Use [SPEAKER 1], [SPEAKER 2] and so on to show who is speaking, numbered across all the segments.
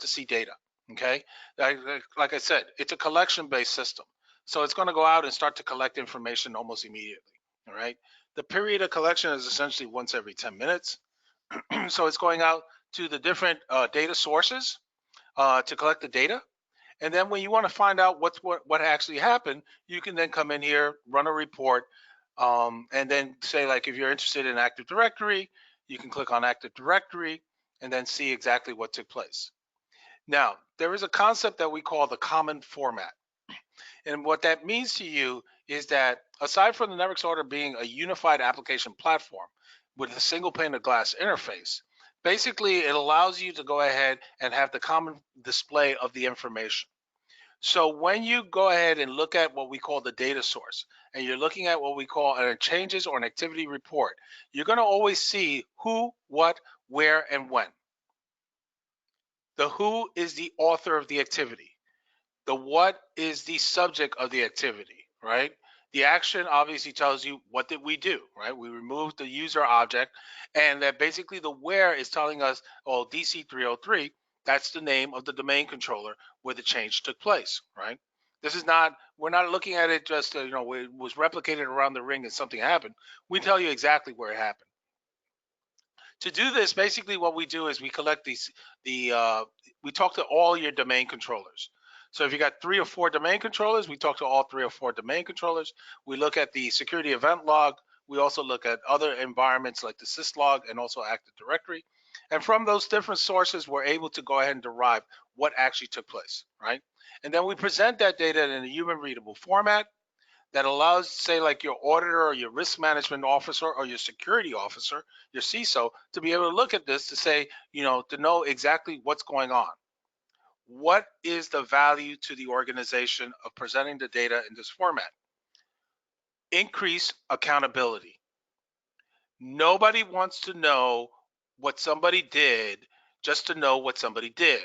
[SPEAKER 1] to see data. Okay, like I said, it's a collection-based system, so it's going to go out and start to collect information almost immediately. All right, the period of collection is essentially once every 10 minutes. So it's going out to the different data sources to collect the data. And then when you want to find out what actually happened, you can then come in here, run a report, and then say, like, if you're interested in Active Directory, you can click on Active Directory and then see exactly what took place. Now, there is a concept that we call the common format. And what that means to you is that aside from the Netwrix Auditor being a unified application platform with a single pane of glass interface, basically it allows you to go ahead and have the common display of the information. So when you go ahead and look at what we call the data source, and you're looking at what we call a changes or an activity report, you're going to always see who, what, where, and when. The who is the author of the activity. The what is the subject of the activity, right? The action obviously tells you what did we do, right? We removed the user object, and that basically the where is telling us, oh, DC 303, that's the name of the domain controller where the change took place, right? This is not, we're not looking at it just, it was replicated around the ring and something happened. We tell you exactly where it happened. To do this, basically what we do is we collect we talk to all your domain controllers. So if you got 3 or 4 domain controllers, we talk to all 3 or 4 domain controllers. We look at the security event log. We also look at other environments like the syslog and also Active Directory. And from those different sources, we're able to go ahead and derive what actually took place, right? And then we present that data in a human readable format that allows, say, like your auditor or your risk management officer or your security officer, your CISO, to be able to look at this to say, to know exactly what's going on. What is the value to the organization of presenting the data in this format? Increase accountability. Nobody wants to know what somebody did just to know what somebody did.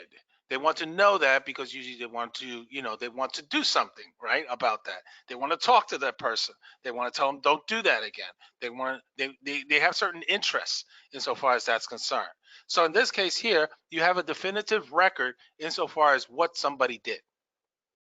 [SPEAKER 1] They want to know that because usually they want to, they want to do something, right, about that. They want to talk to that person. They want to tell them, don't do that again. They have certain interests insofar as that's concerned. So in this case here, you have a definitive record insofar as what somebody did.